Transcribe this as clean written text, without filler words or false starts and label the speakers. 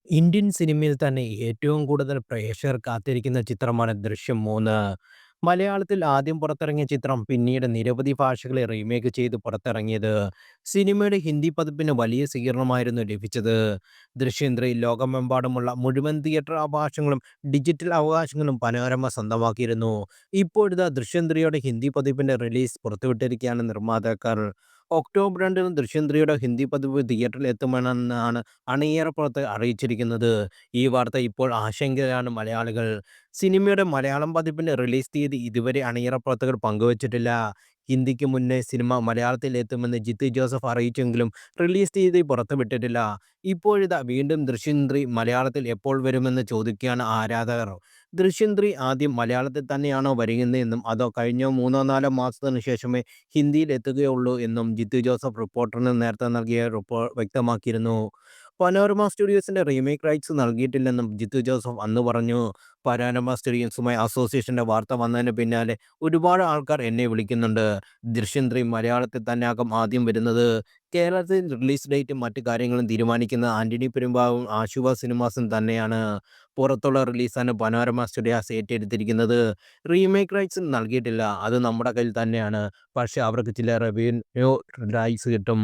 Speaker 1: Indian സിനിമയിൽ തന്നെ ഏറ്റവും കൂടുതൽ പ്രേക്ഷകർ കാത്തിരിക്കുന്ന ചിത്രമാണ് 'ദൃശ്യം 3'. മലയാളത്തിൽ ആദ്യം പുറത്തിറങ്ങിയ ചിത്രം പിന്നീട് നിരവധി ഭാഷകളിൽ റീമേക്ക് ചെയ്ത് പുറത്തിറങ്ങിയത്. സിനിമയുടെ ഹിന്ദി പതിപ്പിന് വലിയ സ്വീകരണമായിരുന്നു ലഭിച്ചത്. 'ദൃശ്യം 3' ലോകമെമ്പാടുമുള്ള മുഴുവൻ തിയേറ്റർ അവകാശങ്ങളും ഡിജിറ്റൽ അവകാശങ്ങളും മനോരമ സ്വന്തമാക്കിയിരുന്നു. ഇപ്പോഴിതാ 'ദൃശ്യം 3'യുടെ ഹിന്ദി പതിപ്പിന്റെ റിലീസ് പുറത്തുവിട്ടിരിക്കുകയാണ് നിർമ്മാതാക്കൾ. ഒക്ടോബർ 2-ന് 'ദൃശ്യം 3'യുടെ ഹിന്ദി പതിപ്പ് തിയേറ്ററിൽ എത്തുമെന്നാണ് അണിയറ പുറത്ത് അറിയിച്ചിരിക്കുന്നത്. ഈ വാർത്ത ഇപ്പോൾ ആശങ്കയിലാണ് മലയാളികൾ. സിനിമയുടെ മലയാളം പതിപ്പിന്റെ റിലീസ് തീയതി ഇതുവരെ അണിയറ പ്രവർത്തകർ പങ്കുവച്ചിട്ടില്ല. ഹിന്ദിക്ക് മുന്നേ സിനിമ മലയാളത്തിൽ എത്തുമെന്ന് ജിത്തു ജോസഫ് അറിയിച്ചെങ്കിലും റിലീസ് തീയതി പുറത്തുവിട്ടിട്ടില്ല. ഇപ്പോഴിതാ വീണ്ടും 'ദൃശ്യം 3' മലയാളത്തിൽ എപ്പോൾ വരുമെന്ന് ചോദിക്കുകയാണ് ആരാധകർ. 'ദൃശ്യം 3' ആദ്യം മലയാളത്തിൽ തന്നെയാണോ വരുന്നതെന്നും അതോ കഴിഞ്ഞ 3-4 മാസത്തിനു ശേഷമേ ഹിന്ദിയിൽ എത്തുകയുള്ളൂ എന്നും ജിത്തു ജോസഫ് റിപ്പോർട്ടറിന് നേരത്തെ നൽകിയ വ്യക്തമാക്കിയിരുന്നു. പനോരമ സ്റ്റുഡിയോസിന്റെ റീമേക്ക് റൈറ്റ്സ് നൽകിയിട്ടില്ലെന്നും ജിത്തു ജോസഫ് അന്ന് പറഞ്ഞു. പനോരമ സ്റ്റുഡിയോസുമായി അസോസിയേഷന്റെ വാർത്ത വന്നതിന് പിന്നാലെ ഒരുപാട് ആൾക്കാർ എന്നെ വിളിക്കുന്നുണ്ട്. 'ദൃശ്യം 3' മലയാളത്തിൽ തന്നെയാകും ആദ്യം വരുന്നത്. കേരളത്തിൽ റിലീസ് ഡേറ്റും മറ്റു കാര്യങ്ങളും തീരുമാനിക്കുന്നത് ആന്റണി പെരുമ്പാവൂരും ആശുവ സിനിമാസും തന്നെയാണ്. പുറത്തുള്ള റിലീസാണ് പനോരമ സ്റ്റുഡിയോസ് ഏറ്റെടുത്തിരിക്കുന്നത്. റീമേക്ക് റൈറ്റ്സ് നൽകിയിട്ടില്ല. അത് നമ്മുടെ കയ്യിൽ തന്നെയാണ്. പക്ഷേ അവർക്ക് ചില റവന്യൂ റൈറ്റ്സ് കിട്ടും.